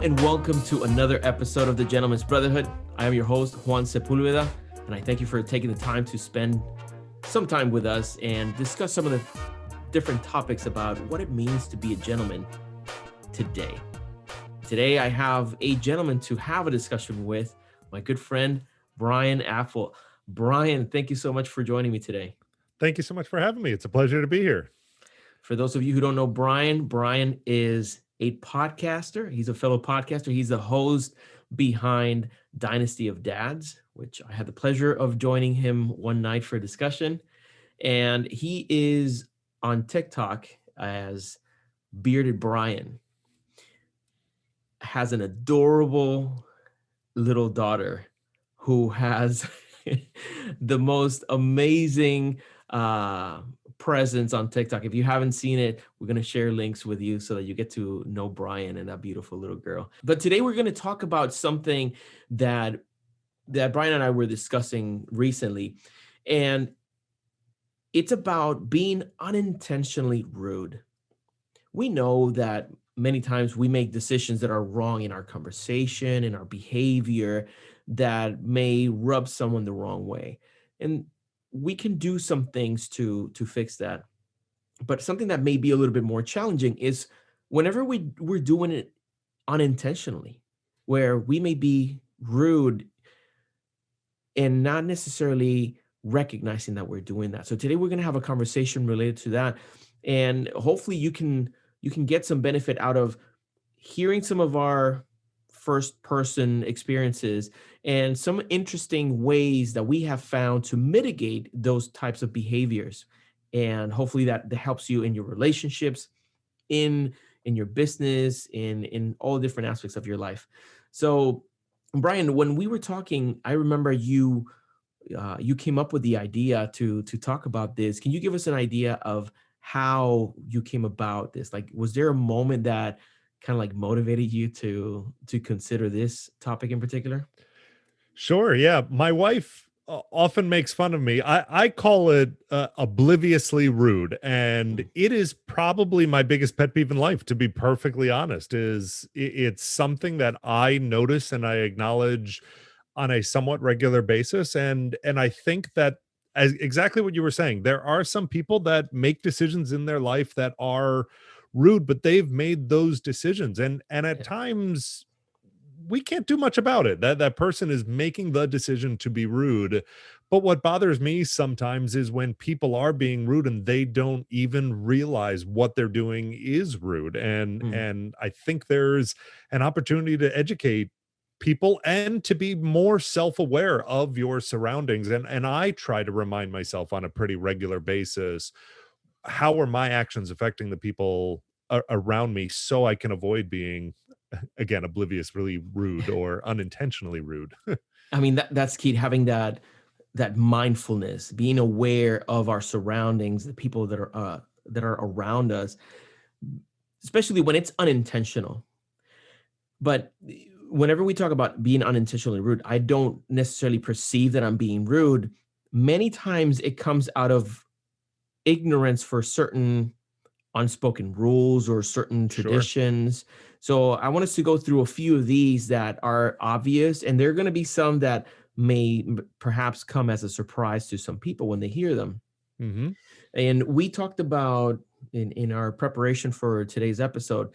and welcome to another episode of the Gentleman's Brotherhood. I am your host, Juan Sepulveda, and I thank you for taking the time to spend some time with us and discuss some of the different topics about what it means to be a gentleman today. Today, I have a gentleman to have a discussion with, my good friend, Brian Apfel. Brian, thank you so much for joining me today. Thank you so much for having me. It's a pleasure to be here. For those of you who don't know Brian is a podcaster. He's a fellow podcaster. He's the host behind Dynasty of Dads, which I had the pleasure of joining him one night for a discussion. And he is on TikTok as Bearded Brian. Has an adorable little daughter who has the most amazing presence on TikTok. If you haven't seen it, we're going to share links with you so that you get to know Brian and that beautiful little girl. But today we're going to talk about something that Brian and I were discussing recently, and it's about being unintentionally rude. We know that many times we make decisions that are wrong in our conversation, in our behavior, that may rub someone the wrong way. And we can do some things to fix that. But something that may be a little bit more challenging is whenever we're doing it unintentionally, where we may be rude and not necessarily recognizing that we're doing that. So today we're going to have a conversation related to that. And hopefully you can get some benefit out of hearing some of our first person experiences and some interesting ways that we have found to mitigate those types of behaviors. And hopefully that helps you in your relationships, in your business, in all different aspects of your life. So Brian, when we were talking, I remember you came up with the idea to talk about this. Can you give us an idea of how you came about this? Like, was there a moment that kind of like motivated you to consider this topic in particular? Sure. Yeah. My wife often makes fun of me. I call it obliviously rude. And it is probably my biggest pet peeve in life, to be perfectly honest, it's something that I notice and I acknowledge on a somewhat regular basis. And I think that, as exactly what you were saying, there are some people that make decisions in their life that are rude, but they've made those decisions. And at Yeah. times we can't do much about it. That person is making the decision to be rude. But what bothers me sometimes is when people are being rude and they don't even realize what they're doing is rude. And Mm. and I think there's an opportunity to educate people and to be more self-aware of your surroundings. And I try to remind myself on a pretty regular basis, how are my actions affecting the people around me, so I can avoid being, again, oblivious, really rude or unintentionally rude. I mean, that's key, having that mindfulness, being aware of our surroundings, the people that are around us, especially when it's unintentional. But whenever we talk about being unintentionally rude, I don't necessarily perceive that I'm being rude. Many times it comes out of ignorance for certain unspoken rules or certain Sure. traditions. So I want us to go through a few of these that are obvious, and there are going to be some that may perhaps come as a surprise to some people when they hear them. Hmm. And we talked about in our preparation for today's episode,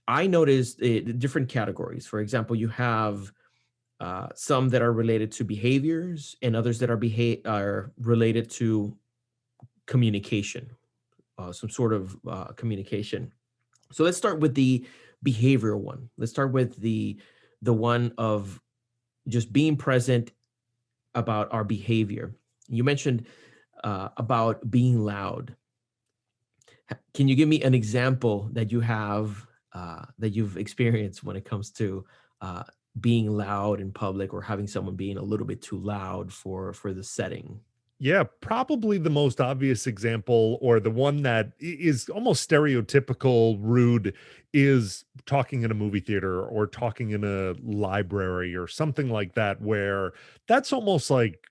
I noticed different categories. For example, you have some that are related to behaviors and others that are related to communication, some sort of communication. So let's start with the behavioral one. Let's start with the one of just being present about our behavior. You mentioned about being loud. Can you give me an example that you have that you've experienced when it comes to uh, being loud in public, or having someone being a little bit too loud for the setting? Yeah, probably the most obvious example, or the one that is almost stereotypical rude, is talking in a movie theater or talking in a library or something like that, where that's almost like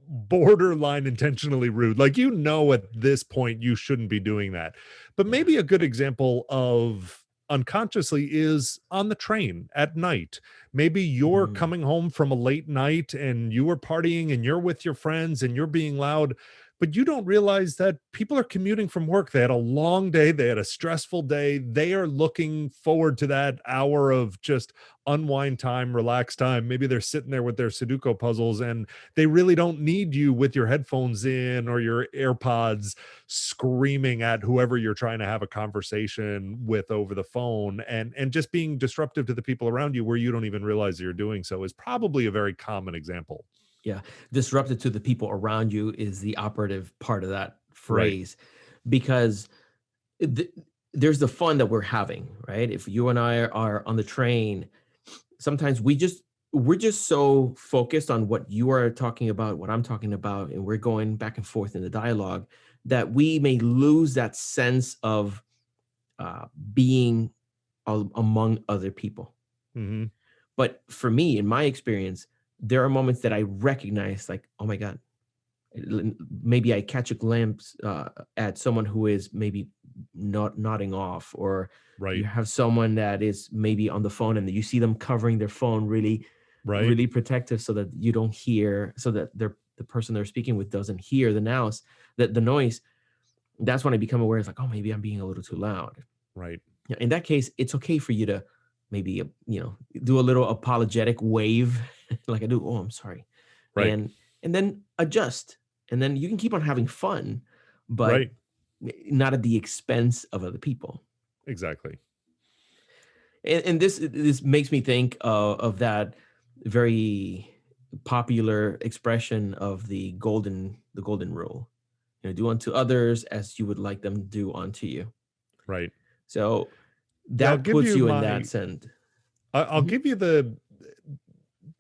borderline intentionally rude. Like, at this point, you shouldn't be doing that. But Yeah. maybe a good example of unconsciously is on the train at night. Maybe you're Mm. coming home from a late night and you were partying and you're with your friends and you're being loud, but you don't realize that people are commuting from work. They had a long day, they had a stressful day. They are looking forward to that hour of just unwind time, relax time. Maybe they're sitting there with their Sudoku puzzles and they really don't need you with your headphones in or your AirPods screaming at whoever you're trying to have a conversation with over the phone, and just being disruptive to the people around you where you don't even realize you're doing so is probably a very common example. Yeah. Disrupted to the people around you is the operative part of that Right. phrase, because th- there's the fun that we're having, right? If you and I are on the train, sometimes we're just so focused on what you are talking about, what I'm talking about, and we're going back and forth in the dialogue that we may lose that sense of uh, being among other people. Hmm. But for me, in my experience, there are moments that I recognize, like, oh my God, maybe I catch a glimpse at someone who is maybe not nodding off, or you Right. have someone that is maybe on the phone and you see them covering their phone really, Right. really protective so that you don't hear, so that the person they're speaking with doesn't hear the noise. That's when I become aware. It's like, oh, maybe I'm being a little too loud. Right. Yeah, in that case, it's okay for you to maybe, do a little apologetic wave, like I do. Oh, I'm sorry, Right. and then adjust, and then you can keep on having fun, but Right. not at the expense of other people. Exactly. And this makes me think of that very popular expression of the golden rule. Do unto others as you would like them to do unto you. Right. So Yeah, I'll that give puts you you in that my sense. I'll Mhm. give you the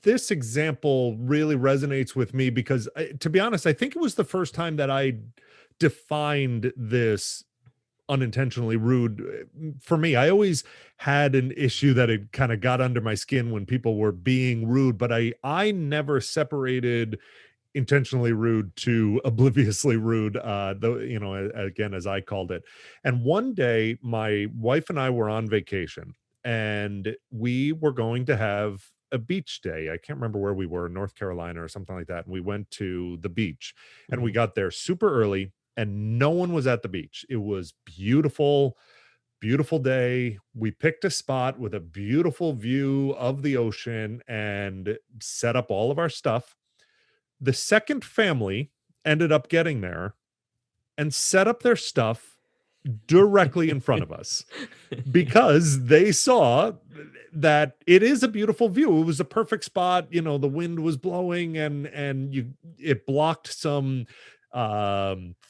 this example really resonates with me because to be honest, I think it was the first time that I defined this unintentionally rude. For me, I always had an issue that it kind of got under my skin when people were being rude, but I never separated intentionally rude to obliviously rude, though, again, as I called it. And one day my wife and I were on vacation and we were going to have a beach day. I can't remember where we were, North Carolina or something like that. And we went to the beach and we Mhm. got there super early and no one was at the beach. It was beautiful, beautiful day. We picked a spot with a beautiful view of the ocean and set up all of our stuff. The second family ended up getting there and set up their stuff directly in front of us because they saw that it is a beautiful view. It was a perfect spot. The wind was blowing and it blocked some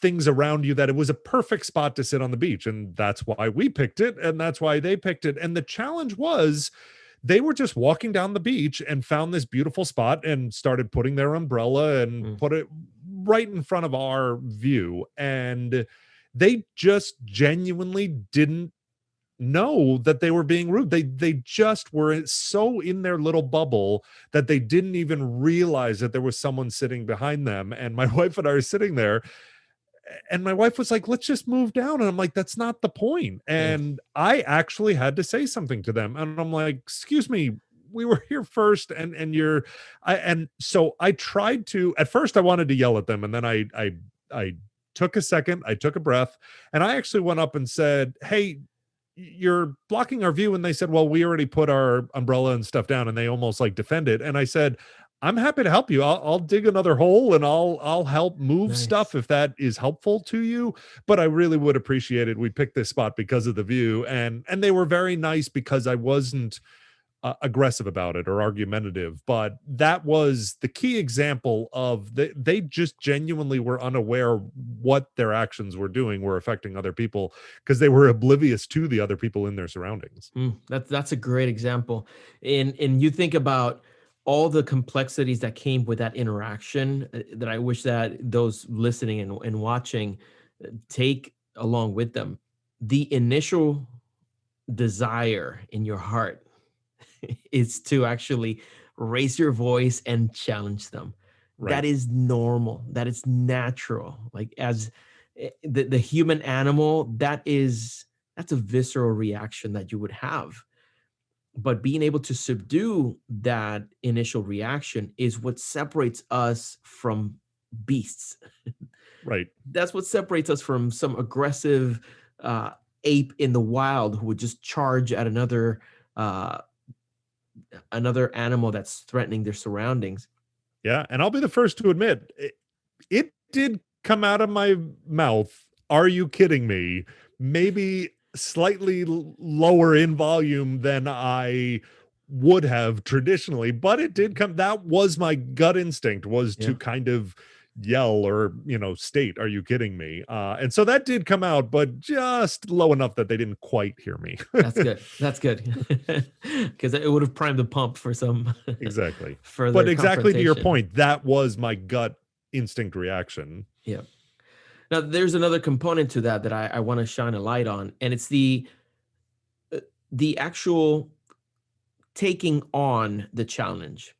things around you, that it was a perfect spot to sit on the beach. And that's why we picked it. And that's why they picked it. And the challenge was they were just walking down the beach and found this beautiful spot and started putting their umbrella and Mm. put it right in front of our view. And they just genuinely didn't know that they were being rude. They just were so in their little bubble that they didn't even realize that there was someone sitting behind them. And my wife and I are sitting there and my wife was like, let's just move down. And I'm like, that's not the point. Yeah. And I actually had to say something to them. And I'm like, excuse me, we were here first. And so I tried to, at first I wanted to yell at them. And then I took a second, I took a breath, and I actually went up and said, hey, you're blocking our view. And they said, well, we already put our umbrella and stuff down, and they almost like defended. And I said, I'm happy to help you. I'll dig another hole and I'll help move stuff Nice. if that is helpful to you. But I really would appreciate it. We picked this spot because of the view, and they were very nice because I wasn't aggressive about it or argumentative. But that was the key example of they just genuinely were unaware what their actions were doing were affecting other people because they were oblivious to the other people in their surroundings. That's a great example. And you think about all the complexities that came with that interaction, that I wish that those listening and watching take along with them. The initial desire in your heart is to actually raise your voice and challenge them. That Right. is normal. That is natural. Like, as the human animal, that is. that's a visceral reaction that you would have. But being able to subdue that initial reaction is what separates us from beasts. Right. That's what separates us from some aggressive uh, ape in the wild who would just charge at uh, another animal that's threatening their surroundings. Yeah. And I'll be the first to admit it did come out of my mouth. Are you kidding me? Maybe slightly lower in volume than I would have traditionally, but it did come. That was my gut instinct, was Yeah, to kind of yell or, state, are you kidding me? And so that did come out, but just low enough that they didn't quite hear me. that's good. That's good because it would have primed the pump for some Exactly. But further exactly to your confrontation. point, that was my gut instinct reaction. Yeah. Now, there's another component to that that I want to shine a light on, and it's the actual taking on the challenge.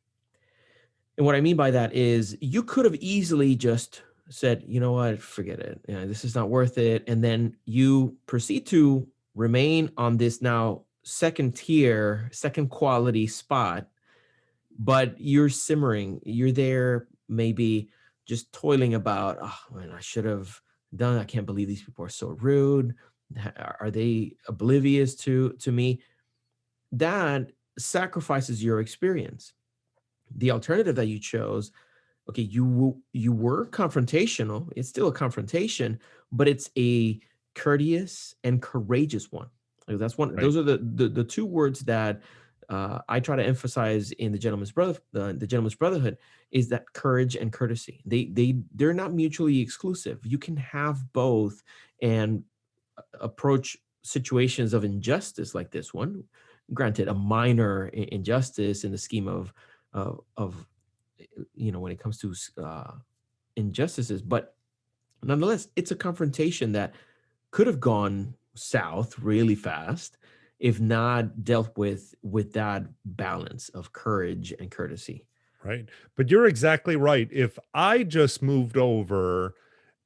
And what I mean by that is you could have easily just said, you know what, forget it. This is not worth it. And then you proceed to remain on this now second tier, second quality spot, but you're simmering. You're there, maybe just toiling about, oh man, I should have done. I can't believe these people are so rude. Are they oblivious to me? That sacrifices your experience. The alternative that you chose, okay, you were confrontational. It's still a confrontation, but it's a courteous and courageous one. Like, that's one. Right. Those are the two words that I try to emphasize in the Gentleman's Brotherhood, is that courage and courtesy. They're not mutually exclusive. You can have both and approach situations of injustice like this one. Granted, a minor injustice in the scheme of when it comes to injustices, but nonetheless, it's a confrontation that could have gone south really fast if not dealt with that balance of courage and courtesy. Right. But you're exactly right. If I just moved over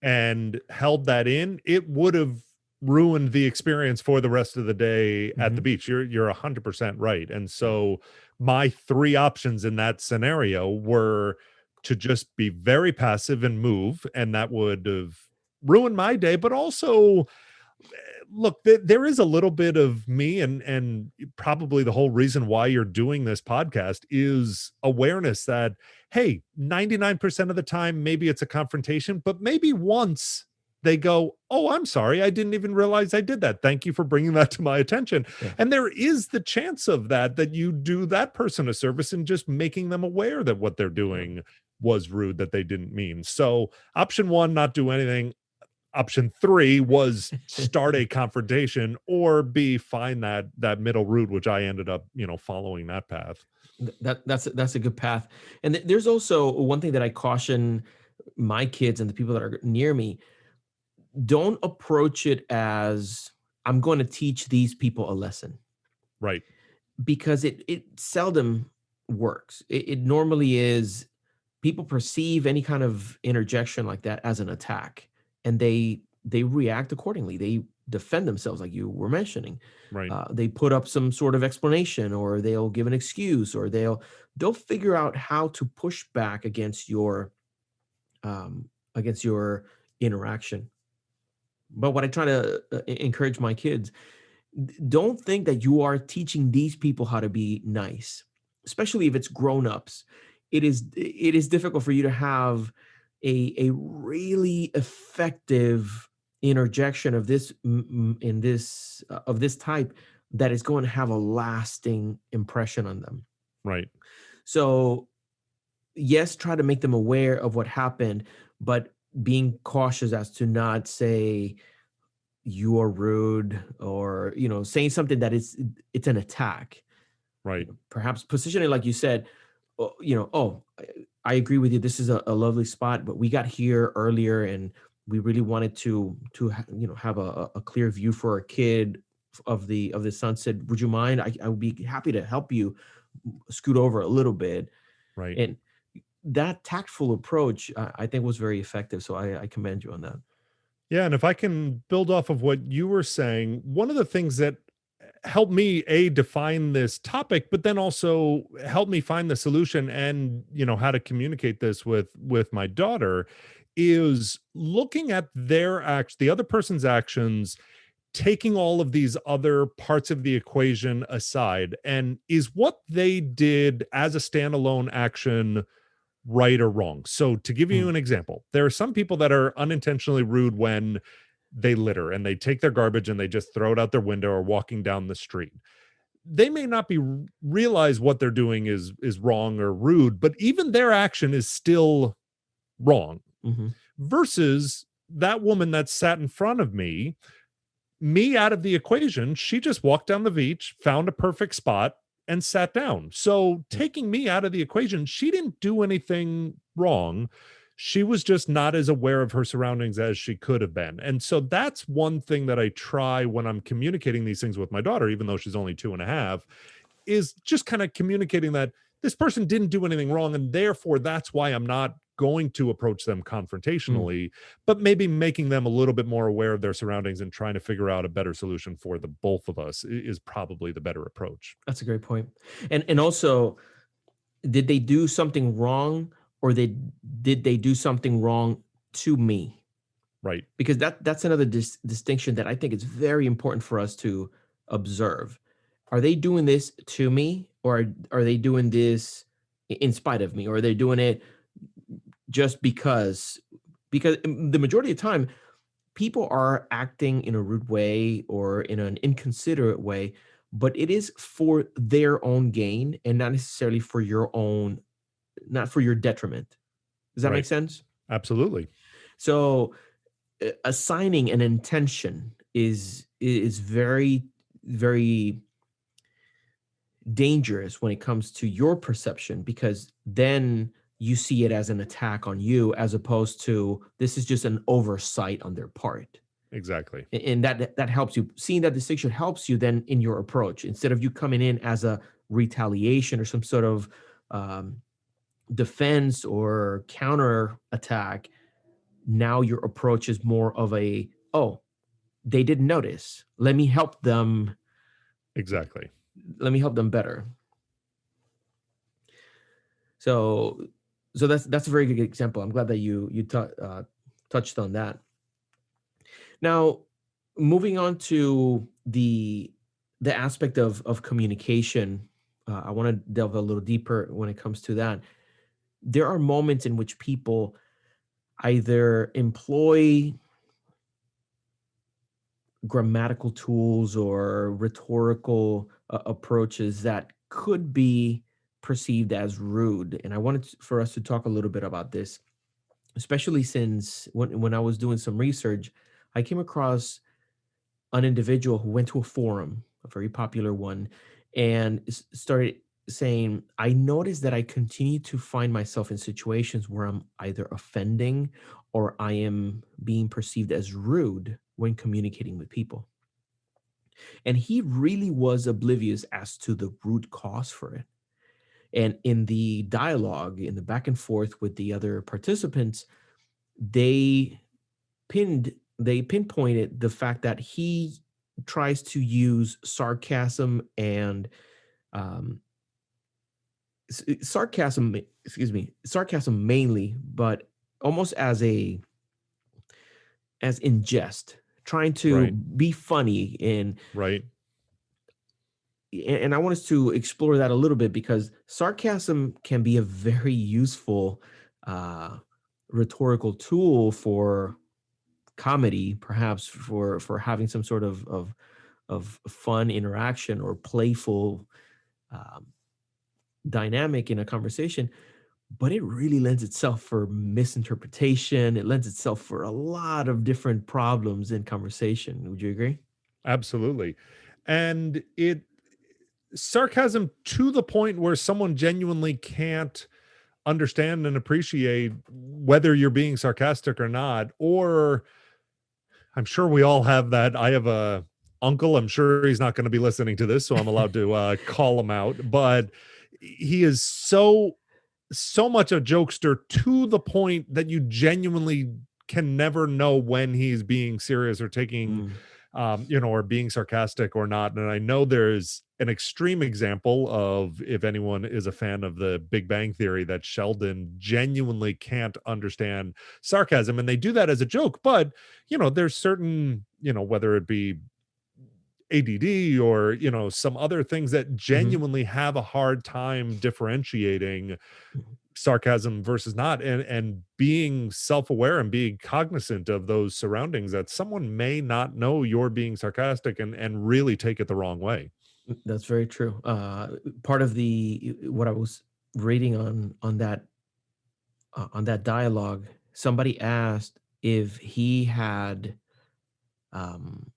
and held that in, it would have ruined the experience for the rest of the day at the Mhm. beach. You're 100% right. And Yeah. so my three options in that scenario were to just be very passive and move, and that would have ruined my day, but also look, there is a little bit of me, and probably the whole reason why you're doing this podcast is awareness that, hey, 99% of the time maybe it's a confrontation, but maybe once they go, oh, I'm sorry, I didn't even realize I did that, thank you for bringing that to my attention. Yeah. And there is the chance of that you do that person a service in just making them aware that what they're Yeah. doing was rude, that they didn't mean. So option one, not do anything. Option three was start a confrontation, or B, find that middle route, which I ended up, following that path. That's a good path. And there's also one thing that I caution my kids and the people that are near me: don't approach it as, I'm going to teach these people a lesson, Right. because it seldom works. It normally is, people perceive any kind of interjection like that as an attack, and they react accordingly. They defend themselves, like you were mentioning. Right. They put up some sort of explanation, or they'll give an excuse, or they'll figure out how to push back against your interaction. But what I try to encourage my kids: don't think that you are teaching these people how to be nice, especially if it's grown-ups. It is difficult for you to have a really effective interjection of this in this of this type that is going to have a lasting impression on them. Right. So yes, try to make them aware of what happened, but being cautious as to not say you are rude, or saying something that is it's an attack. Right. Perhaps position it like you said. Oh, I agree with you, this is a lovely spot, but we got here earlier and we really wanted to have a clear view for our kid of the sunset. Would you mind? I would be happy to help you scoot over a little bit. Right. And that tactful approach, I think, was very effective, so I commend you on that. Yeah, and if I can build off of what you were saying, one of the things that helped me define this topic, but then also help me find the solution and how to communicate this with my daughter is looking at the other person's actions, taking all of these other parts of the equation aside, and is what they did as a standalone action right or wrong. So to give you Mm, an example, there are some people that are unintentionally rude when they litter and they take their garbage and they just throw it out their window or walking down the street. They may not be realize what they're doing is wrong or rude, but even their action is still wrong. mhm, Versus that woman that sat in front of me out of the equation, she just walked down the beach, found a perfect spot, and sat down. So, mm, taking me out of the equation, she didn't do anything wrong. She was just not as aware of her surroundings as she could have been. And so, that's one thing that I try when I'm communicating these things with my daughter, even though she's only 2.5, is just kind of communicating that this person didn't do anything wrong. And therefore, that's why I'm not going to approach them mm. confrontationally, but maybe making them a little bit more aware of their surroundings and trying to figure out a better solution for the both of us is probably the better approach. That's a great point. And also, did they do something wrong, or did they do something wrong to me? Right. Because that's another distinction that I think is very important for us to observe. Are they doing this to me, or are they doing this in spite of me, or are they doing it just because? Because the majority of the time, people are acting in a rude way or in an inconsiderate way, but it is for their own gain and not necessarily for your own, not for your detriment. Does that make Right. sense? Absolutely. So assigning an intention is very, very dangerous when it comes to your perception, because then you see it as an attack on you, as opposed to this is just an oversight on their part. Exactly. And that helps you, seeing that distinction helps you then in your approach, instead of you coming in as a retaliation or some sort of um, defense or counter attack. Now your approach is more of a, oh, they didn't notice, Exactly. let me help them better. So that's a very good example. I'm glad that you touched on that. Now, moving on to the aspect of communication, I want to delve a little deeper when it comes to that. There are moments in which people either employ grammatical tools or rhetorical approaches that could be perceived as rude, and I wanted for us to talk a little bit about this, especially since when I was doing some research, I came across an individual who went to a forum, a very popular one, and started saying, I noticed that I continue to find myself in situations where I'm either offending or I am being perceived as rude when communicating with people. And he really was oblivious as to the root cause for it. And in the dialogue, in the back and forth with the other participants, they they pinpointed the fact that he tries to use sarcasm and um, sarcasm, excuse me, sarcasm mainly, but almost as in jest, trying to Right. be funny. Right. And I want us to explore that a little bit, because sarcasm can be a very useful uh, rhetorical tool for comedy, perhaps for having some sort of fun interaction or playful um, dynamic in a conversation. But it really lends itself for misinterpretation. It lends itself for a lot of different problems in conversation. Would you agree? Absolutely. And it sarcasm to the point where someone genuinely can't understand and appreciate whether you're being sarcastic or not. Or I'm sure we all have that. I have a uncle. I'm sure he's not going to be listening to this, so I'm allowed to call him out. But he is so much a jokester to the point that you genuinely can never know when he's being serious or taking, Mm, or being sarcastic or not. And I know there's an extreme example of, if anyone is a fan of the Big Bang Theory, that Sheldon genuinely can't understand sarcasm. And they do that as a joke. But, there's certain, whether it be ADD or, some other things that mhm, genuinely have a hard time differentiating mhm. sarcasm versus not, and being self-aware and being cognizant of those surroundings, that someone may not know you're being sarcastic and really take it the wrong way. That's very true. Part of the what I was reading on that dialogue, somebody asked um,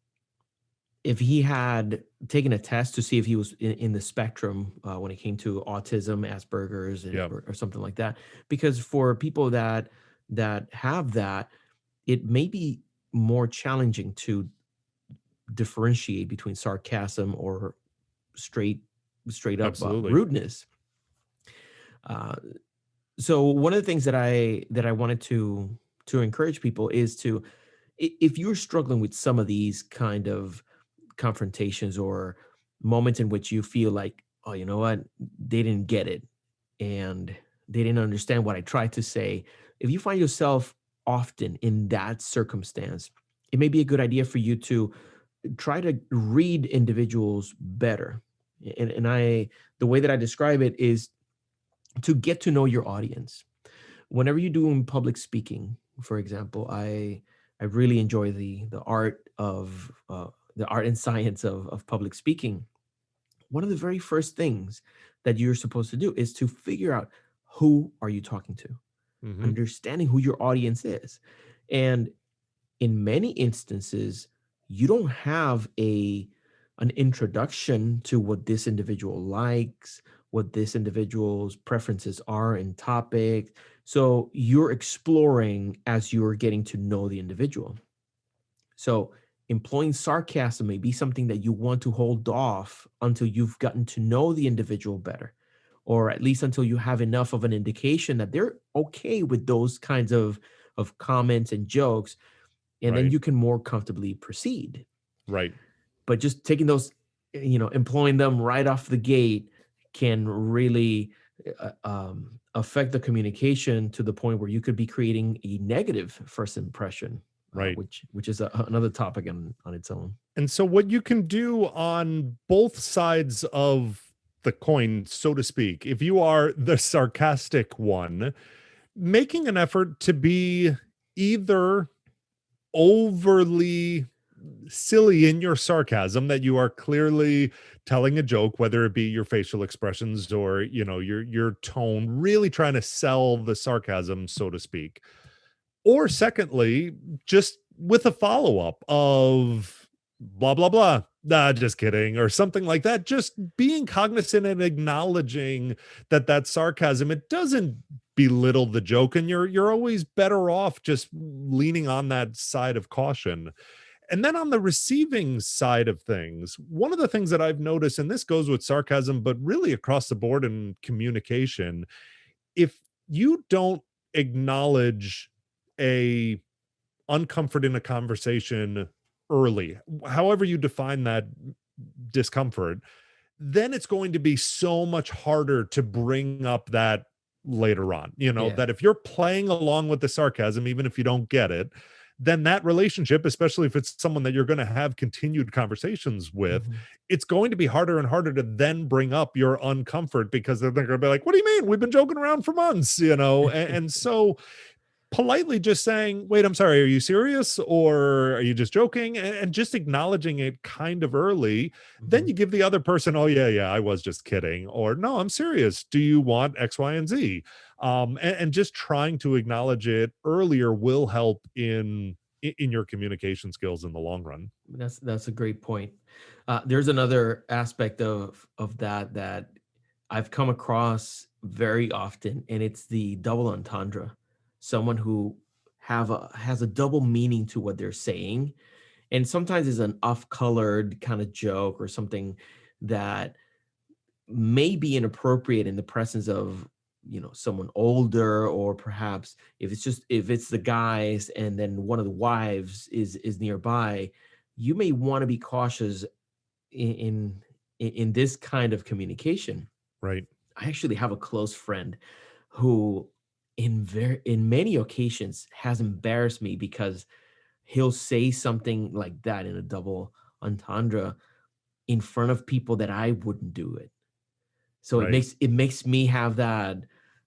if he had taken a test to see if he was in the spectrum when it came to autism, Asperger's, Yeah, or something like that. Because for people that have that, it may be more challenging to differentiate between sarcasm or straight straight up absolutely. rudeness. Uh, so one of the things that I wanted to encourage people is to, if you're struggling with some of these kind of confrontations or moments in which you feel like, oh, you know what, they didn't get it and they didn't understand what I tried to say. If you find yourself often in that circumstance, it may be a good idea for you to try to read individuals better. And the way that I describe it is to get to know your audience. Whenever you're doing public speaking, for example, I really enjoy the art and science of public speaking. One of the very first things that you're supposed to do is to figure out, who are you talking to, Hmm. understanding who your audience is. And in many instances, you don't have an introduction to what this individual likes, what this individual's preferences are in topic. So you're exploring as you're getting to know the individual. So employing sarcasm may be something that you want to hold off until you've gotten to know the individual better, or at least until you have enough of an indication that they're okay with those kinds of comments and jokes, and then Right. you can more comfortably proceed. Right. But just taking those, employing them right off the gate can really affect the communication to the point where you could be creating a negative first impression, Right. which is another topic on its own. And so what you can do on both sides of the coin, so to speak, if you are the sarcastic one, making an effort to be either overly silly in your sarcasm, that you are clearly telling a joke, whether it be your facial expressions or, your tone, really trying to sell the sarcasm, so to speak. Or secondly, just with a follow-up of blah blah blah, nah, just kidding, or something like that. Just being cognizant and acknowledging that sarcasm, it doesn't belittle the joke, and you're always better off just leaning on that side of caution. And then on the receiving side of things, one of the things that I've noticed, and this goes with sarcasm, but really across the board in communication, if you don't acknowledge a uncomfort in a conversation early, however you define that discomfort, then it's going to be so much harder to bring up that later on. Yeah. That if you're playing along with the sarcasm, even if you don't get it, then that relationship, especially if it's someone that you're going to have continued conversations with, Mhm. it's going to be harder and harder to then bring up your uncomfort, because they're going to be like, what do you mean? We've been joking around for months, and so politely just saying, wait, I'm sorry, are you serious, or are you just joking? And just acknowledging it kind of early. Then Mhm. you give the other person, oh yeah, yeah, I was just kidding, or no, I'm serious, do you want X, Y, and Z? And just trying to acknowledge it earlier will help in your communication skills in the long run. That's a great point. There's another aspect of that I've come across very often, and it's the double entendre. Someone who has a double meaning to what they're saying, and sometimes is an off-colored kind of joke or something that may be inappropriate in the presence of someone older, or perhaps if it's the guys and then one of the wives is nearby, you may want to be cautious in in this kind of communication. Right. I actually have a close friend who in many occasions has embarrassed me because he'll say something like that in a double entendre in front of people that I wouldn't do it. So Right. it makes me have that.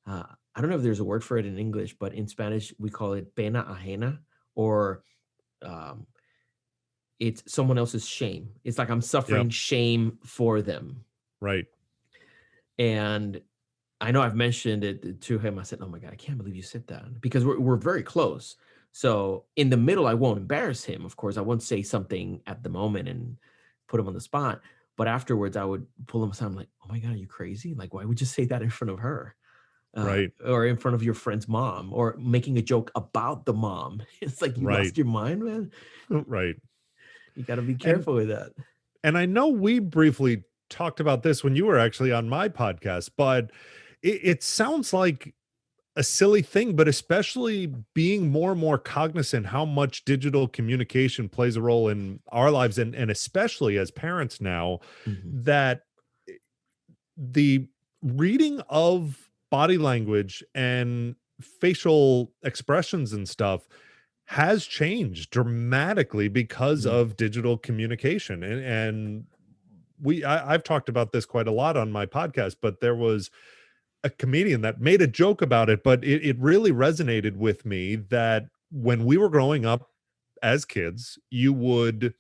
Uh, I don't know if there's a word for it in English, but in Spanish we call it pena ajena, or um, it's someone else's shame. It's like I'm Yep. suffering shame for them, Right. and I know I've mentioned it to him. I said, "Oh my god, I can't believe you said that," because we're very close. So in the middle, I won't embarrass him. Of course, I won't say something at the moment and put him on the spot. But afterwards, I would pull him aside. I'm like, "Oh my god, are you crazy? Like, why would you say that in front of her, Right. or in front of your friend's mom, or making a joke about the mom?" It's like you Right. lost your mind, man. Right. You got to be And careful with that. and I know we briefly talked about this when you were actually on my podcast, but it sounds like a silly thing, but especially being more and more cognizant how much digital communication plays a role in our lives, and especially as parents now, Mhm. that the reading of body language and facial expressions and stuff has changed dramatically because Mm. of digital communication. And I've talked about this quite a lot on my podcast, but there was a comedian that made a joke about it, but it really resonated with me that when we were growing up as kids, you would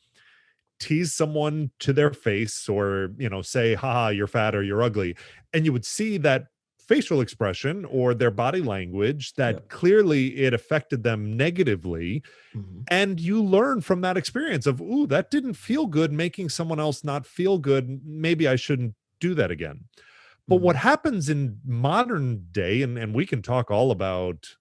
tease someone to their face, or say haha you're fat or you're ugly, and you would see that facial expression or their body language Yeah. that clearly it affected them negatively, Mhm. and you learn from that experience of, ooh, that didn't feel good, making someone else not feel good, maybe I shouldn't do that again. But what Mhm. happens in modern day, and we can talk all about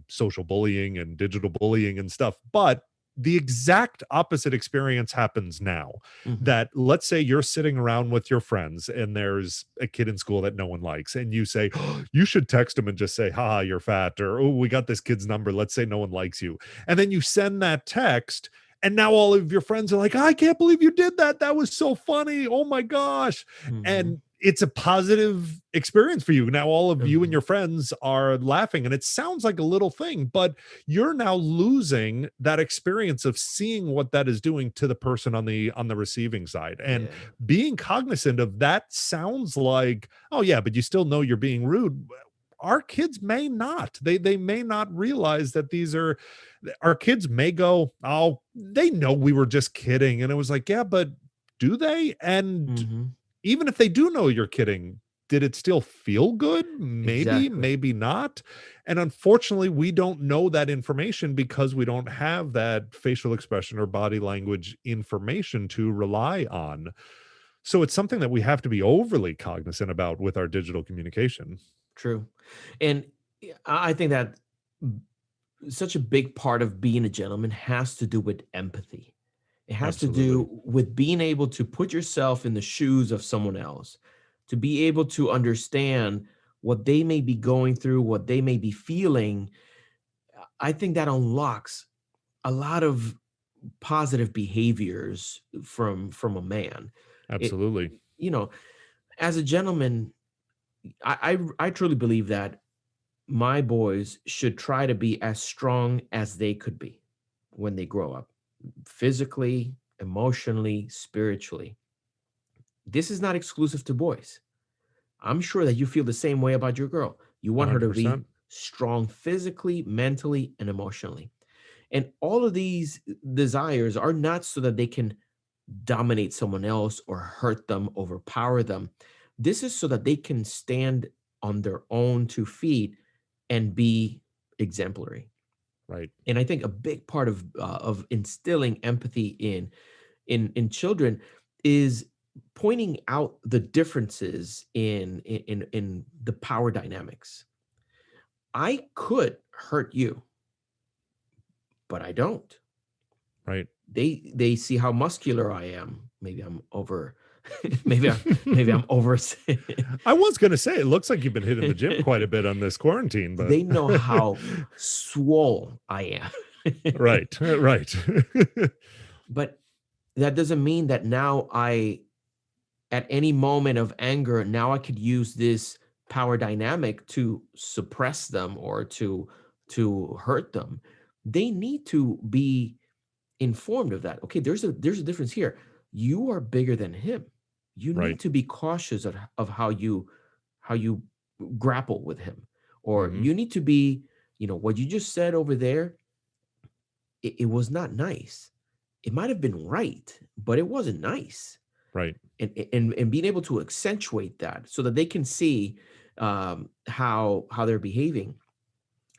social bullying and digital bullying and stuff, but the exact opposite experience happens now. Mhm. That, let's say you're sitting around with your friends and there's a kid in school that no one likes, and you say, "Oh, you should text him and just say, haha, you're fat," or, oh, we got this kid's number. Let's say no one likes you. And then you send that text. And now all of your friends are like, I can't believe you did that. That was so funny. Oh my gosh. Mhm. And it's a positive experience for you. Now all of you and Mhm. your friends are laughing, and it sounds like a little thing, but you're now losing that experience of seeing what that is doing to the person on the receiving side. And Yeah. being cognizant of that sounds like, oh yeah, but you still know you're being rude. Our kids may not. They may not realize that these are, our kids may go, oh, they know we were just kidding. And it was like, yeah, but do they? And Mhm. even if they do know you're kidding, did it still feel good? Maybe, Exactly. maybe not. And unfortunately, we don't know that information because we don't have that facial expression or body language information to rely on. So it's something that we have to be overly cognizant about with our digital communication. True. And I think that such a big part of being a gentleman has to do with empathy. It has to Absolutely. do with being able to put yourself in the shoes of someone else, to be able to understand what they may be going through, what they may be feeling. I think that unlocks a lot of positive behaviors from a man. It, Absolutely. you know, as a gentleman, I truly believe that my boys should try to be as strong as they could be when they grow up, physically, emotionally, spiritually. This is not exclusive to boys. I'm sure that you feel the same way about your girl. You want her to be 100%. strong physically, mentally, and emotionally. And all of these desires are not so that they can dominate someone else or hurt them, overpower them. This is so that they can stand on their own 2 feet and be exemplary. Right. And I think a big part of instilling empathy in children is pointing out the differences in the power dynamics. I could hurt you, but I don't. Right. They see how muscular I am. Maybe I'm over maybe I'm over. I was going to say, it looks like you've been hitting the gym quite a bit on this quarantine, but They know how swole I am. right, right. But that doesn't mean that now at any moment of anger, now I could use this power dynamic to suppress them or to hurt them. They need to be informed of that. Okay, there's a difference here. You are bigger than him. You Right. need to be cautious of how you grapple with him, or Hmm. you need to be, what you just said over there. It was not nice. It might have been right, but it wasn't nice. Right. And being able to accentuate that so that they can see how they're behaving.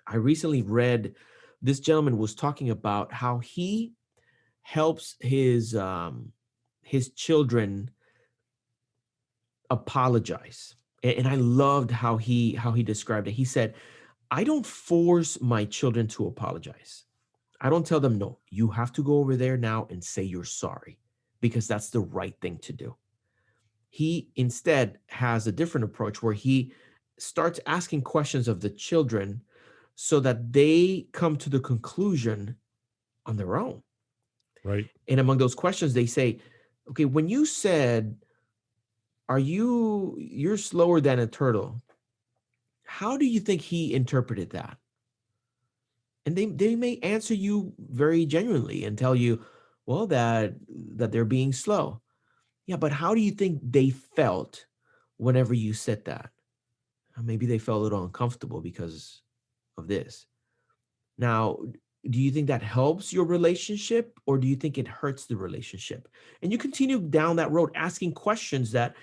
I recently read, this gentleman was talking about how he helps his children apologize. And I loved how he described it. He said, I don't force my children to apologize. I don't tell them, no, you have to go over there now and say you're sorry, because that's the right thing to do. He instead has a different approach where he starts asking questions of the children so that they come to the conclusion on their own. Right. And among those questions, they say, okay, when you said, you're slower than a turtle, how do you think he interpreted that? And they may answer you very genuinely and tell you, well, that they're being slow. Yeah, but how do you think they felt whenever you said that? Maybe they felt a little uncomfortable because of this. Now, do you think that helps your relationship, or do you think it hurts the relationship? And you continue down that road asking questions that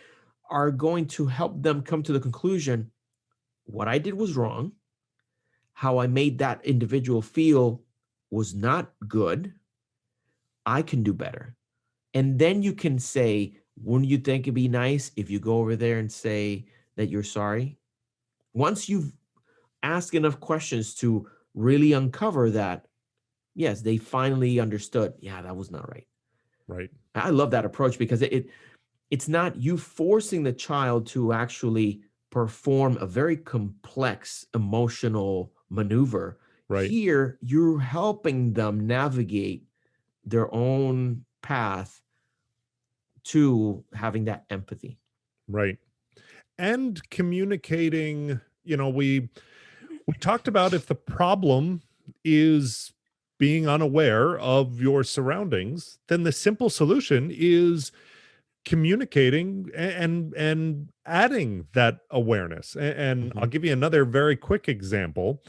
are going to help them come to the conclusion, what I did was wrong. How I made that individual feel was not good. I can do better. And then you can say, wouldn't you think it'd be nice if you go over there and say that you're sorry? Once you've asked enough questions to really uncover that, yes, they finally understood, yeah, that was not right. Right. I love that approach because it's not you forcing the child to actually perform a very complex emotional maneuver. Right. Here, you're helping them navigate their own path to having that empathy. Right. And communicating, we talked about, if the problem is being unaware of your surroundings, then the simple solution is communicating and adding that awareness. And I'll Mhm. give you another very quick example.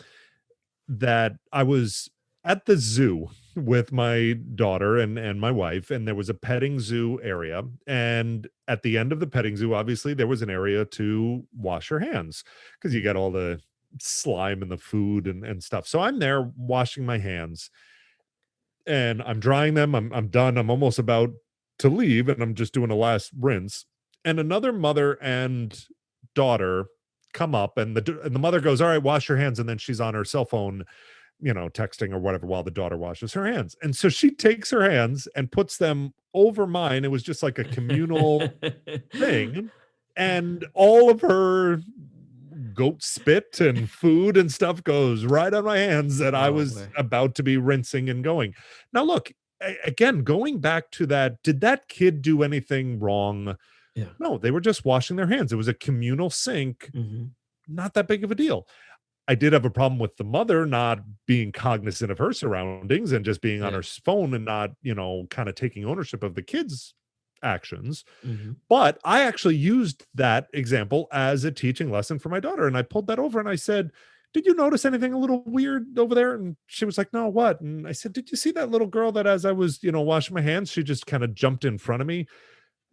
That I was at the zoo with my daughter and my wife, and there was a petting zoo area. And at the end of the petting zoo, obviously, there was an area to wash your hands because you Mhm. got all the slime and the food and stuff. So I'm there washing my hands and I'm drying them. I'm done. I'm almost about to leave, and I'm just doing a last rinse. And another mother and daughter come up, and the mother goes, "All right, wash your hands." And then she's on her cell phone, texting or whatever while the daughter washes her hands. And so she takes her hands and puts them over mine. It was just like a communal thing. And all of her goat spit and food and stuff goes right on my hands that I Oh was boy. about to be rinsing and going. Now, look, again, going back to that, did that kid do anything wrong? Yeah. No, they were just washing their hands. It was a communal sink, Mhm. not that big of a deal. I did have a problem with the mother not being cognizant of her surroundings and just being on her Yeah. phone and not, kind of taking ownership of the kids' actions. Mhm. But I actually used that example as a teaching lesson for my daughter. And I pulled that over and I said, "Did you notice anything a little weird over there?" And she was like, "No, what?" And I said, "Did you see that little girl that as I was, washing my hands, she just kind of jumped in front of me?"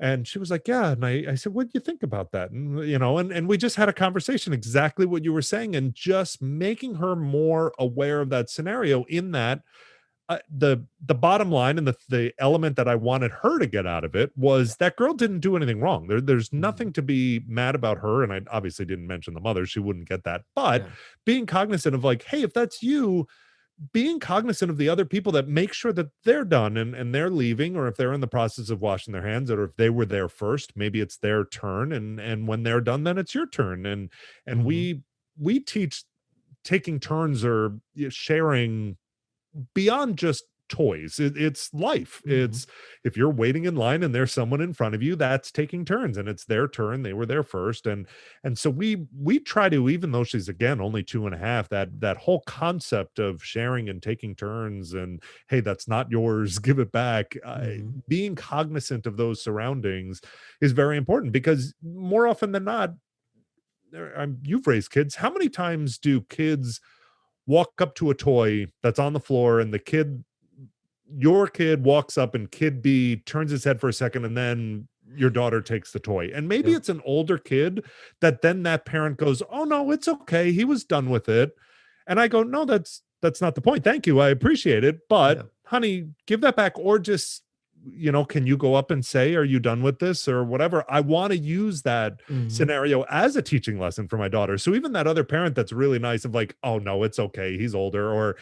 And she was like, "Yeah." And I said, "What do you think about that?" And we just had a conversation, exactly what you were saying, and just making her more aware of that scenario. In that, the bottom line and the element that I wanted her to get out of it Yeah. was that girl didn't do anything wrong. There's Mhm. nothing to be mad about her. And I obviously didn't mention the mother; she wouldn't get that. But Yeah. being cognizant of, like, hey, if that's you, being cognizant of the other people, that make sure that they're done and they're leaving, or if they're in the process of washing their hands, or if they were there first, maybe it's their turn, and when they're done, then it's your turn. And Mhm. we teach taking turns, or sharing beyond just toys. It's life. Mhm. It's, if you're waiting in line and there's someone in front of you, that's taking turns, and it's their turn. They were there first. And so we try to, even though she's again only 2.5, that whole concept of sharing and taking turns, and hey, that's not yours, give it back. Mhm. Being cognizant of those surroundings is very important, because more often than not, you've raised kids. How many times do kids walk up to a toy that's on the floor, and your kid walks up, and kid B turns his head for a second, and then your daughter takes the toy? And maybe Yep. it's an older kid, that then that parent goes, "Oh no, it's okay. He was done with it." And I go, "No, that's not the point. Thank you. I appreciate it. But Yep. honey, give that back, or just, can you go up and say, are you done with this, or whatever?" I want to use that Mhm. scenario as a teaching lesson for my daughter. So even that other parent that's really nice, of like, "Oh no, it's okay. He's older," or,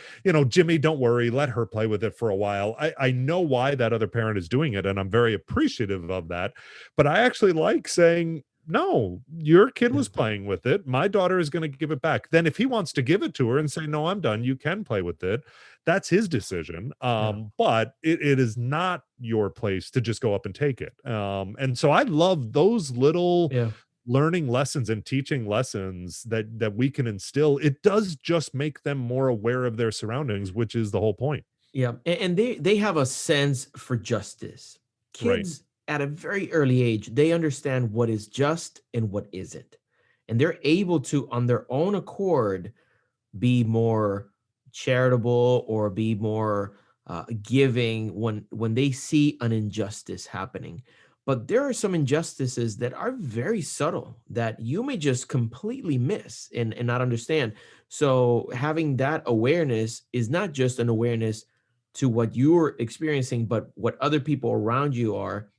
"Jimmy, don't worry, let her play with it for a while." I know why that other parent is doing it, and I'm very appreciative of that. But I actually like saying, "No, your kid Yeah. was playing with it. My daughter is going to give it back." Then if he wants to give it to her and say, "No, I'm done. You can play with it," that's his decision. Yeah. But it is not your place to just go up and take it. And so I love those little Yeah. learning lessons and teaching lessons that we can instill. It does just make them more aware of their surroundings, which is the whole point. Yeah, and they have a sense for justice. Right. Kids at a very early age, they understand what is just and what isn't. And they're able to, on their own accord, be more charitable or be more giving when they see an injustice happening. But there are some injustices that are very subtle that you may just completely miss and not understand. So having that awareness is not just an awareness to what you're experiencing, but what other people around you are.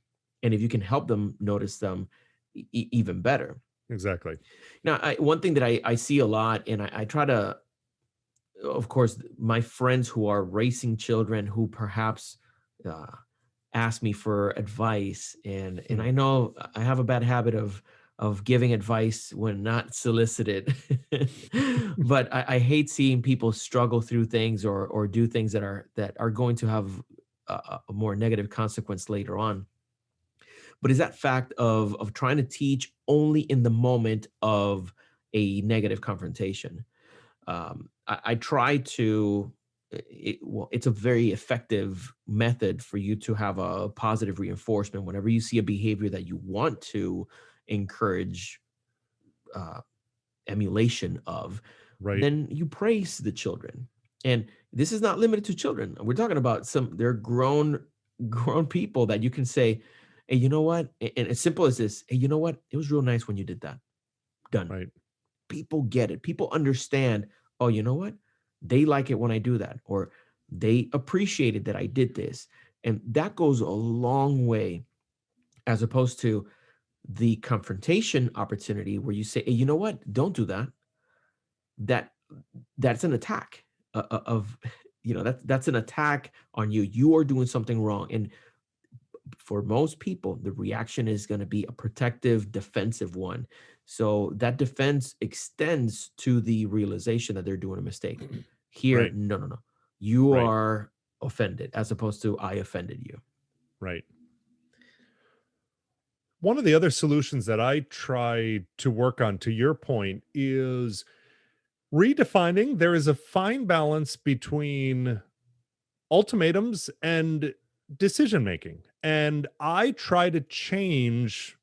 And if you can help them notice them, even better. Exactly. Now, one thing that I see a lot, and I try to, of course, my friends who are raising children who perhaps uh, ask me for advice, and Hmm. I know I have a bad habit of giving advice when not solicited, but I hate seeing people struggle through things or do things that are going to have a more negative consequence later on. But is that fact of trying to teach only in the moment of a negative confrontation. I try to well, it's a very effective method for you to have a positive reinforcement whenever you see a behavior that you want to encourage uh, emulation of. Right. Then you praise the children, and this is not limited to children. We're talking about some, they're grown people that you can say, hey, you know what, and as simple as this, hey, you know what, it was real nice when you did that. Done. Right. People get it. People understand, oh, you know what? They like it when I do that, or they appreciated that I did this. And that goes a long way, as opposed to the confrontation opportunity where you say, hey, you know what? Don't do that. That that's an attack of, that's an attack on you. You are doing something wrong. And for most people, the reaction is going to be a protective, defensive one. So that defense extends to the realization that they're doing a mistake. Here, Right. no, no, no. You Right. are offended as opposed to I offended you. Right. One of the other solutions that I try to work on, to your point, is redefining. There is a fine balance between ultimatums and decision making. And I try to change,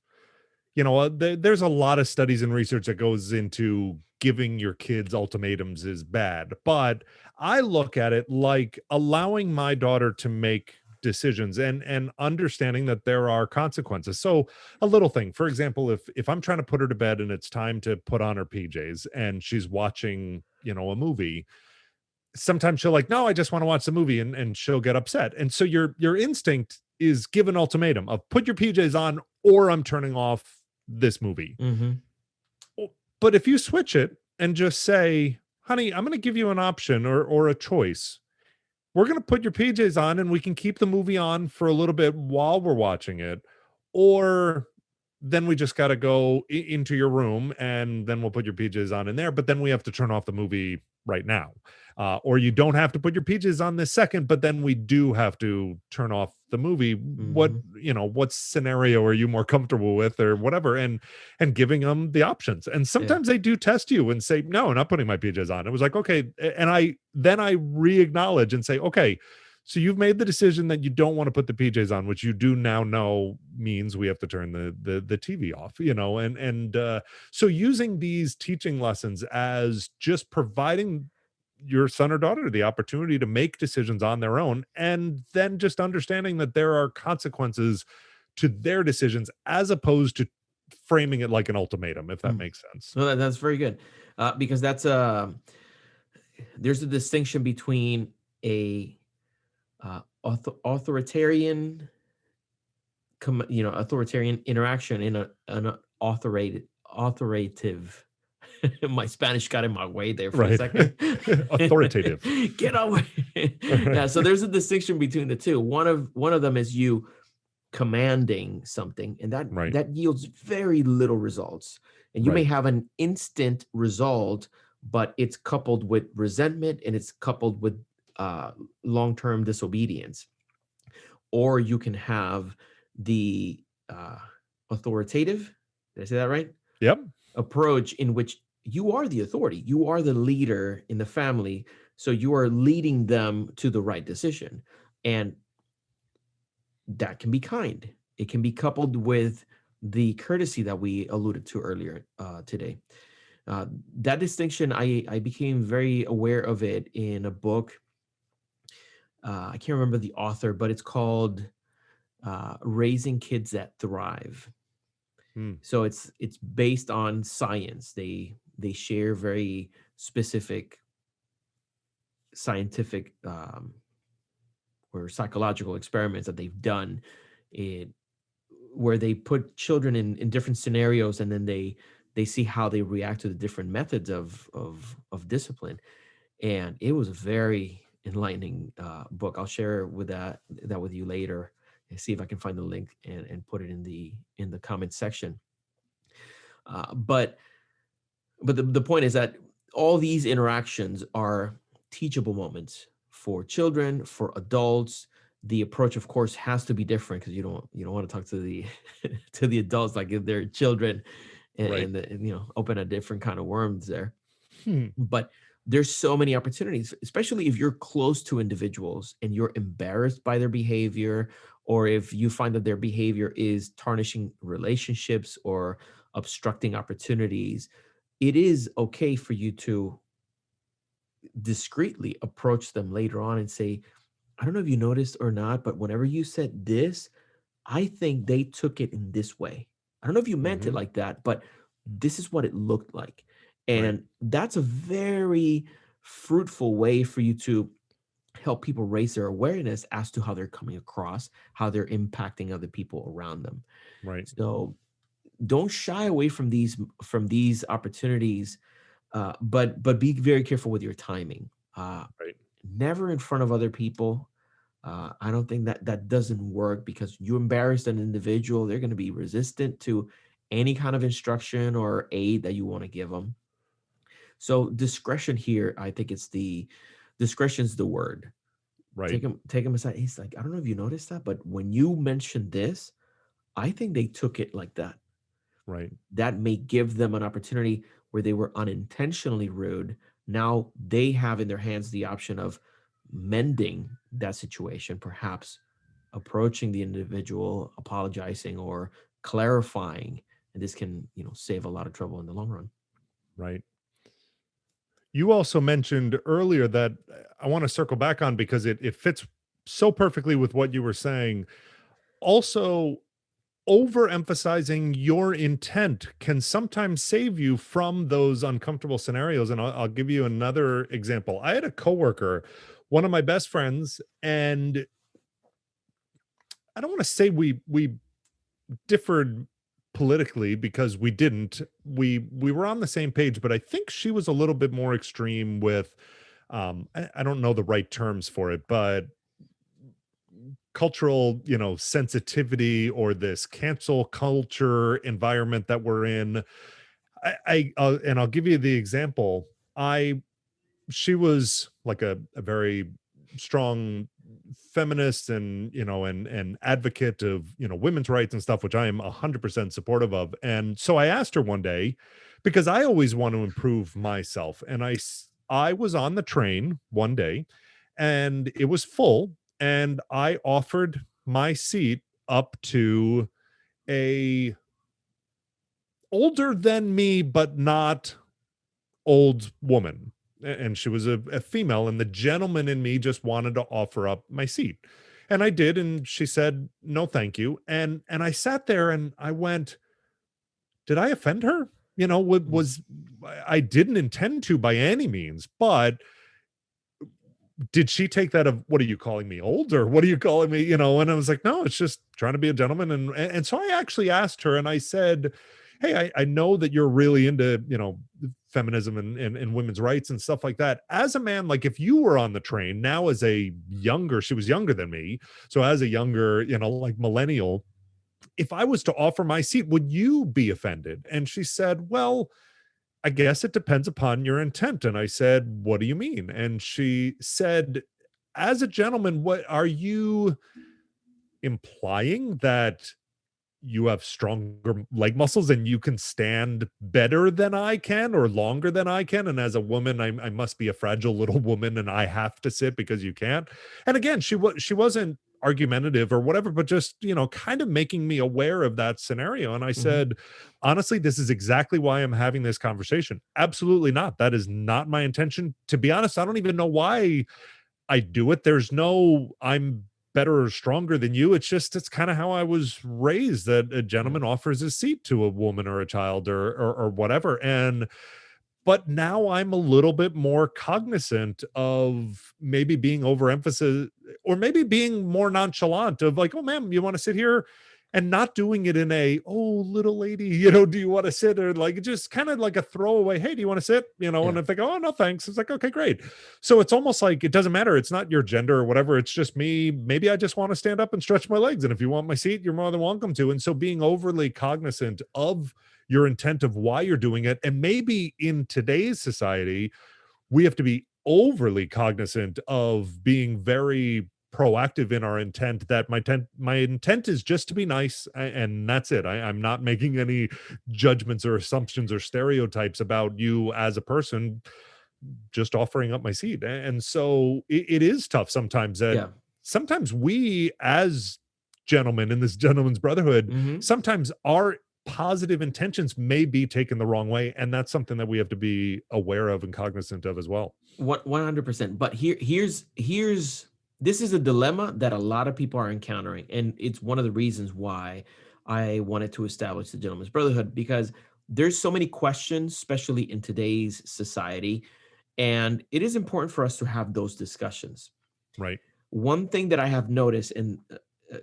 there's a lot of studies and research that goes into giving your kids ultimatums is bad. But I look at it like allowing my daughter to make decisions, and understanding that there are consequences. So a little thing, for example, if I'm trying to put her to bed and it's time to put on her PJs and she's watching, a movie, sometimes she'll like, "No, I just want to watch the movie," and she'll get upset. And so your instinct is give an ultimatum of put your PJs on, or I'm turning off this movie. Hmm. But if you switch it and just say, honey, I'm going to give you an option or a choice. We're going to put your PJs on and we can keep the movie on for a little bit while we're watching it. Or then we just got to go into your room and then we'll put your PJs on in there. But then we have to turn off the movie right now. Or you don't have to put your PJs on this second, but then we do have to turn off the movie. Mhm. What scenario are you more comfortable with or whatever? And giving them the options. And Yeah. sometimes they do test you and say, no, I'm not putting my PJs on. It was like, okay. And I re-acknowledge and say, okay, so you've made the decision that you don't want to put the PJs on, which you do now know means we have to turn the TV off, and so using these teaching lessons as just providing your son or daughter the opportunity to make decisions on their own, and then just understanding that there are consequences to their decisions as opposed to framing it like an ultimatum, if that Mm. makes sense. No, that's very good, because there's a distinction between a authoritarian authoritarian interaction in an authoritative. My Spanish got in my way there for a Right. second. Authoritative. Get away. Yeah, so there's a distinction between the two. One of them is you commanding something, and that Right. that yields very little results. And you may Right. have an instant result, but it's coupled with resentment and it's coupled with uh, long-term disobedience. Or you can have the uh, authoritative, did I say that right? Yep. Approach in which you are the authority, you are the leader in the family. So you are leading them to the right decision. And that can be kind. It can be coupled with the courtesy that we alluded to earlier today. That distinction, I became very aware of it in a book. I can't remember the author, but it's called Raising Kids That Thrive. Hmm. So it's based on science. They share very specific scientific or psychological experiments that they've done, it where they put children in different scenarios, and then they see how they react to the different methods of discipline. And it was a very enlightening book. I'll share that with you later and see if I can find the link and put it in the comment section. But the point is that all these interactions are teachable moments for children, for adults. The approach, of course, has to be different because you don't want to talk to the to the adults like if they're children, Right. and open a different kind of worms there. Hmm. But there's so many opportunities, especially if you're close to individuals and you're embarrassed by their behavior, or if you find that their behavior is tarnishing relationships or obstructing opportunities. It is okay for you to discreetly approach them later on and say, I don't know if you noticed or not, but whenever you said this, I think they took it in this way. I don't know if you meant it Mhm. like that, but this is what it looked like. Right. And that's a very fruitful way for you to help people raise their awareness as to how they're coming across, how they're impacting other people around them. Right. So don't shy away from these opportunities, but be very careful with your timing. Right. Never in front of other people. I don't think that doesn't work because you embarrass an individual. They're going to be resistant to any kind of instruction or aid that you want to give them. So discretion here, I think it's the discretion's the word. Right. Take him aside. He's like, I don't know if you noticed that, but when you mentioned this, I think they took it like that. Right. That may give them an opportunity where they were unintentionally rude. Now they have in their hands the option of mending that situation, perhaps approaching the individual, apologizing or clarifying. And this can, save a lot of trouble in the long run. Right. You also mentioned earlier that I want to circle back on because it fits so perfectly with what you were saying. Also, overemphasizing your intent can sometimes save you from those uncomfortable scenarios. And I'll give you another example. I had a coworker, one of my best friends, and I don't want to say we differed politically because we were on the same page, but I think she was a little bit more extreme with I don't know the right terms for it, but cultural, sensitivity, or this cancel culture environment that we're in. And I'll give you the example. I She was like a very strong feminist, and and advocate of women's rights and stuff, which I am 100% supportive of. And so I asked her one day, because I always want to improve myself, and I was on the train one day, and it was full, and I offered my seat up to a older than me but not old woman. And she was a female, and the gentleman in me just wanted to offer up my seat. And I did, and she said, "No, thank you." And I sat there and I went, "Did I offend her?" Mm. I didn't intend to by any means, but did she take that of, "What are you calling me old, or what are you calling me?" And I was like, "No, it's just trying to be a gentleman." And so I actually asked her, and I said, "Hey, I know that you're really into, feminism and women's rights and stuff like that. As a man, like, if you were on the train now, as a younger, she was younger than me, so as a younger, like, millennial, if I was to offer my seat, would you be offended?" And she said, "Well, I guess it depends upon your intent." And I said, "What do you mean?" And she said, "As a gentleman, what are you implying, that you have stronger leg muscles and you can stand better than I can, or longer than I can? And as a woman, I must be a fragile little woman and I have to sit because you can't?" And again, she wasn't argumentative or whatever, but just, kind of making me aware of that scenario. And I Mhm. said, "Honestly, this is exactly why I'm having this conversation. Absolutely not. That is not my intention. To be honest, I don't even know why I do it. There's no I'm better or stronger than you. It's just it's kind of how I was raised, that a Yeah. gentleman offers his seat to a woman or a child, or whatever." And but now I'm a little bit more cognizant of maybe being overemphasis, or maybe being more nonchalant of, like, "Oh, ma'am, you want to sit here?" And not doing it in a, "Oh, little lady, do you want to sit?" Or like just kind of like a throwaway, "Hey, do you want to sit?" And Yeah. if they go, "Oh, no, thanks," it's like, "Okay, great." So it's almost like it doesn't matter. It's not your gender or whatever. It's just me. Maybe I just want to stand up and stretch my legs. And if you want my seat, you're more than welcome to. And so being overly cognizant of your intent of why you're doing it. And maybe in today's society, we have to be overly cognizant of being very proactive in our intent, that my intent is just to be nice, and that's it. I'm not making any judgments or assumptions or stereotypes about you as a person, just offering up my seat. And so it is tough sometimes, that Yeah. sometimes we, as gentlemen in this gentleman's brotherhood, Mhm. sometimes our positive intentions may be taken the wrong way. And that's something that we have to be aware of and cognizant of as well. 100%. But here's this is a dilemma that a lot of people are encountering, and it's one of the reasons why I wanted to establish the Gentleman's Brotherhood, because there's so many questions, especially in today's society, and it is important for us to have those discussions. Right. One thing that I have noticed, and uh,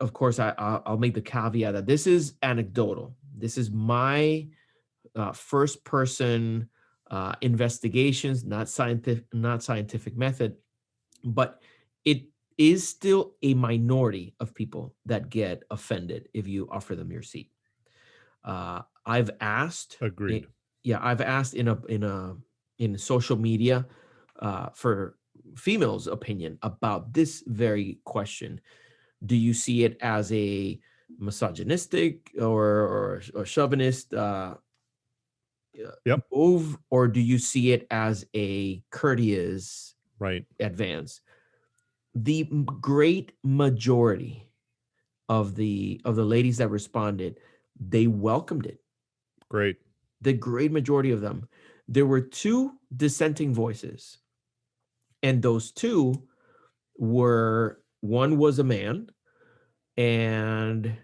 of course, I'll make the caveat that this is anecdotal. This is my first person investigations, not scientific method, but it is still a minority of people that get offended if you offer them your seat. I've asked, Agreed. yeah, I've asked in social media for females' opinion about this very question. Do you see it as a misogynistic or chauvinist uh, Yep. move, or do you see it as a courteous Right. advance? The great majority of the ladies that responded, they welcomed it. Great. The great majority of them. There were two dissenting voices, and those two were, one was a man, and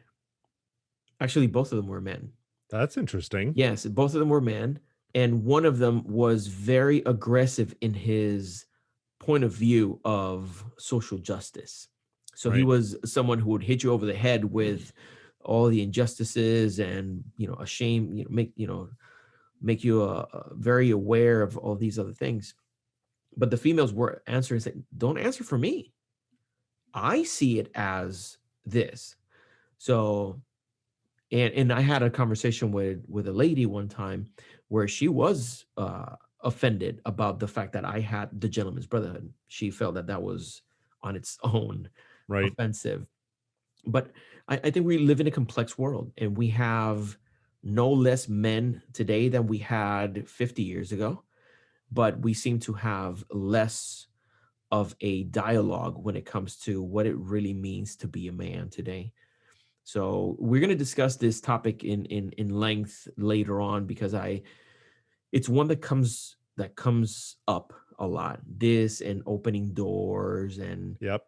actually both of them were men. That's interesting. Yes, both of them were men, and one of them was very aggressive in his point of view of social justice. So he Right. was someone who would hit you over the head with all the injustices and ashamed, make you very aware of all these other things. But the females were answering saying, don't answer for me. I see it as this. So, and I had a conversation with a lady one time where she was offended about the fact that I had the gentleman's brotherhood. She felt that that was on its own Right. offensive. But I think we live in a complex world, and we have no less men today than we had 50 years ago, but we seem to have less of a dialogue when it comes to what it really means to be a man today. So we're going to discuss this topic in length later on, because it's one that comes up a lot. This and opening doors and Yep.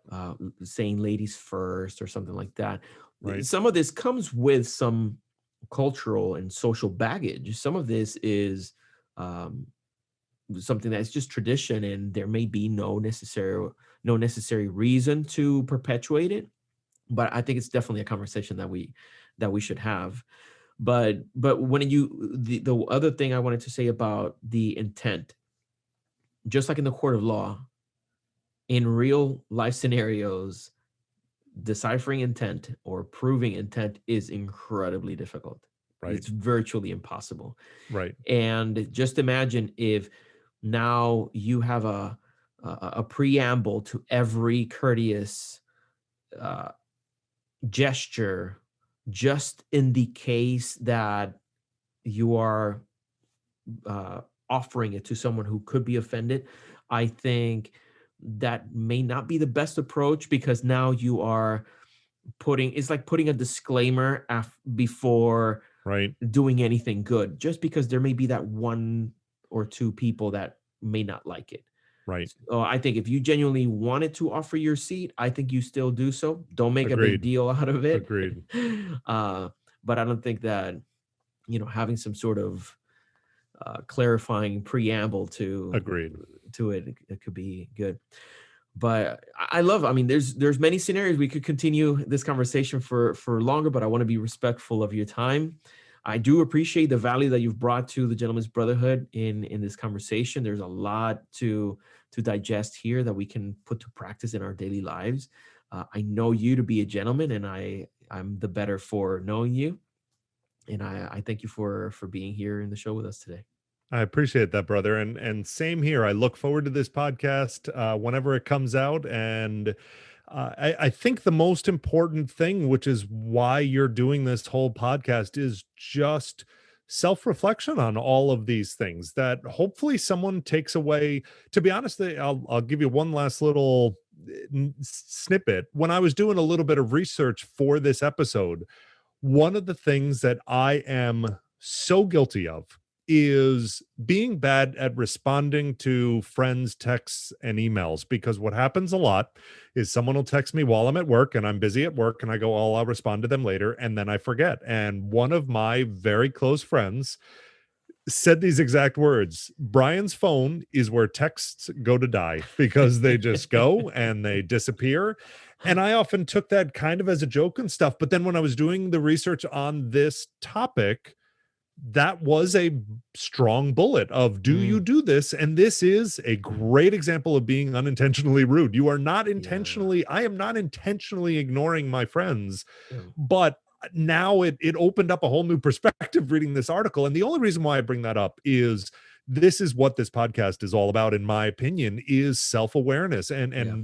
saying ladies first or something like that. Right. Some of this comes with some cultural and social baggage. Some of this is um, something that's just tradition, and there may be no necessary reason to perpetuate it. But I think it's definitely a conversation that we should have. But when the other thing I wanted to say about the intent, just like in the court of law, in real life scenarios, deciphering intent or proving intent is incredibly difficult. Right. It's virtually impossible. Right. And just imagine if now you have a preamble to every courteous uh, gesture, just in the case that you are uh, offering it to someone who could be offended. I think that may not be the best approach, because now you are it's like putting a disclaimer before Right. doing anything good, just because there may be that one or two people that may not like it. Right. So I think if you genuinely wanted to offer your seat, I think you still do so. Don't make a big Agreed. deal out of it. Agreed. uh, but I don't think that having some sort of clarifying preamble Agreed. to it could be good. But I love, I mean, there's many scenarios we could continue this conversation for longer, but I want to be respectful of your time. I do appreciate the value that you've brought to the Gentleman's Brotherhood in this conversation. There's a lot to digest here that we can put to practice in our daily lives. I know you to be a gentleman, and I'm the better for knowing you. And I thank you for being here in the show with us today. I appreciate that, brother. And same here. I look forward to this podcast whenever it comes out. And I think the most important thing, which is why you're doing this whole podcast, is just self-reflection on all of these things that hopefully someone takes away. To be honest, I'll give you one last little snippet. When I was doing a little bit of research for this episode, one of the things that I am so guilty of is being bad at responding to friends' texts and emails. Because what happens a lot is someone will text me while I'm at work and I'm busy at work, and I go, oh, I'll respond to them later. And then I forget. And one of my very close friends said these exact words: Brian's phone is where texts go to die, because they just go and they disappear. And I often took that kind of as a joke and stuff. But then when I was doing the research on this topic, that was a strong bullet of, do you Mm, do this? And this is a great example of being unintentionally rude. You are not yeah. intentionally, I am not intentionally ignoring my friends, Yeah. but now it opened up a whole new perspective reading this article. And the only reason why I bring that up is this is what this podcast is all about, in my opinion, is self-awareness. And Yeah.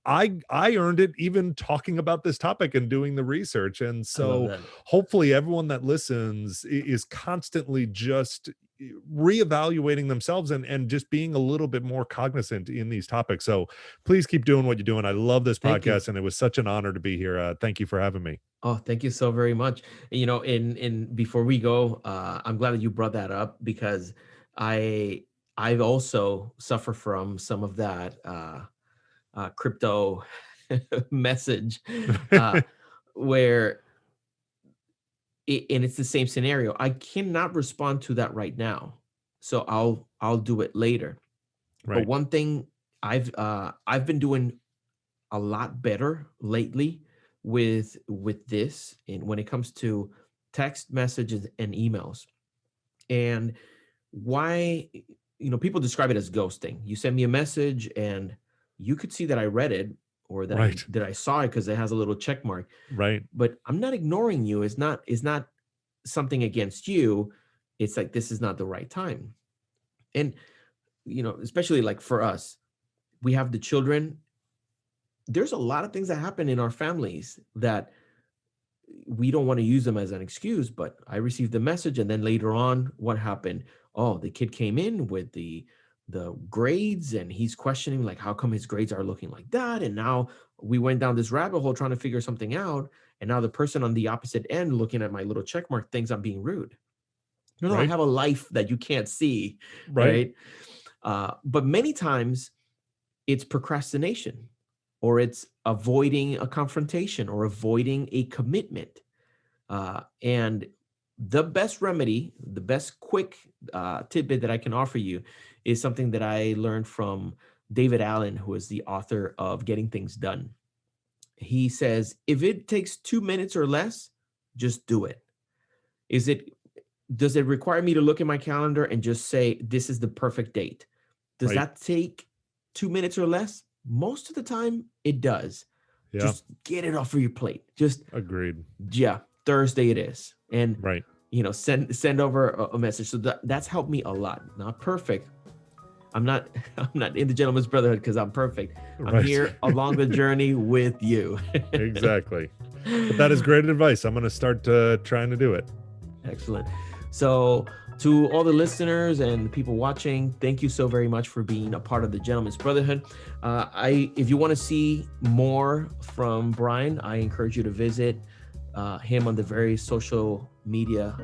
I earned it even talking about this topic and doing the research. And I love so that. hopefully everyone that listens is constantly just reevaluating themselves and just being a little bit more cognizant in these topics. So please keep doing what you're doing. I love this Thank you. podcast, and it was such an honor to be here. Thank you for having me. Oh, thank you so very much. In before we go, I'm glad that you brought that up, because I I've also suffer from some of that crypto message, uh, where and it's the same scenario. I cannot respond to that right now, so I'll do it later. But Right. one thing I've been doing a lot better lately with this, and when it comes to text messages and emails, and why, people describe it as ghosting. You send me a message and you could see that I read it, or Right. that I saw it because it has a little check mark, Right. but I'm not ignoring you. It's not something against you. It's like, this is not the right time. And especially like for us, we have the children. There's a lot of things that happen in our families that we don't want to use them as an excuse, but I received the message, and then later on, what happened? Oh, the kid came in with the grades, and he's questioning, like, how come his grades are looking like that? And now we went down this rabbit hole trying to figure something out, and now the person on the opposite end looking at my little check mark thinks I'm being rude. No, I Right. have a life that you can't see, Right. right? But many times it's procrastination, or it's avoiding a confrontation, or avoiding a commitment. And the best remedy, the best quick tidbit that I can offer you is something that I learned from David Allen, who is the author of Getting Things Done. He says, if it takes 2 minutes or less, just do it. Does it require me to look at my calendar and just say, this is the perfect date? Does Right. that take 2 minutes or less? Most of the time it does. Yeah. Just get it off of your plate. Just, Agreed. yeah, Thursday it is. And Right. send over a message. So that's helped me a lot. Not perfect. I'm not I'm not in the Gentleman's Brotherhood because I'm perfect. I'm Right. here along the journey with you. Exactly. But that is great advice. I'm going to start trying to do it. Excellent. So to all the listeners and people watching, thank you so very much for being a part of the Gentleman's Brotherhood. If you want to see more from Brian, I encourage you to visit him on the various social media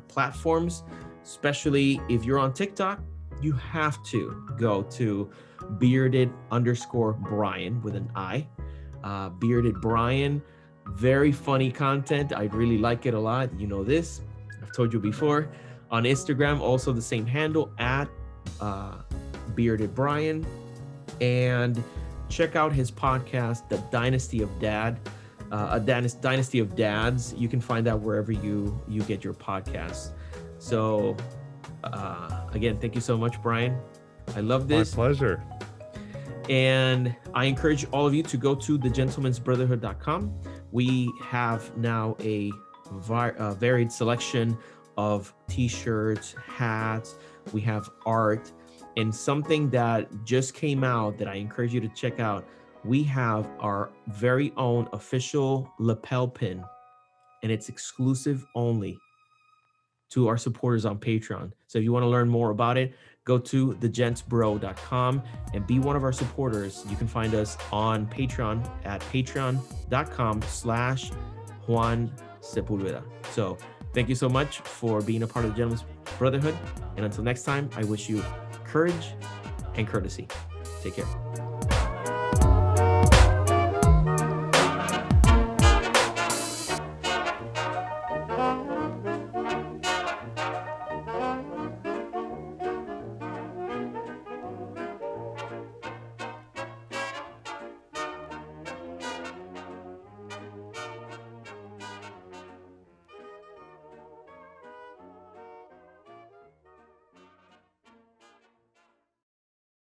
platforms, especially if you're on TikTok. You have to go to bearded_Brian with an I. Bearded Brian, very funny content. I really like it a lot. You know this, I've told you before. On Instagram, also the same handle, at Bearded Brian. And check out his podcast, The Dynasty of Dad, Dynasty of Dads. You can find that wherever you get your podcasts. So again, thank you so much, Brian. I love this. My pleasure. And I encourage all of you to go to thegentleman'sbrotherhood.com. We have now a varied selection of t-shirts, hats. We have art, and something that just came out that I encourage you to check out. We have our very own official lapel pin, and it's exclusive only to our supporters on Patreon. So if you want to learn more about it, go to thegentsbro.com and be one of our supporters. You can find us on Patreon at patreon.com/Juan Sepulveda. So thank you so much for being a part of the Gentleman's Brotherhood. And until next time, I wish you courage and courtesy. Take care.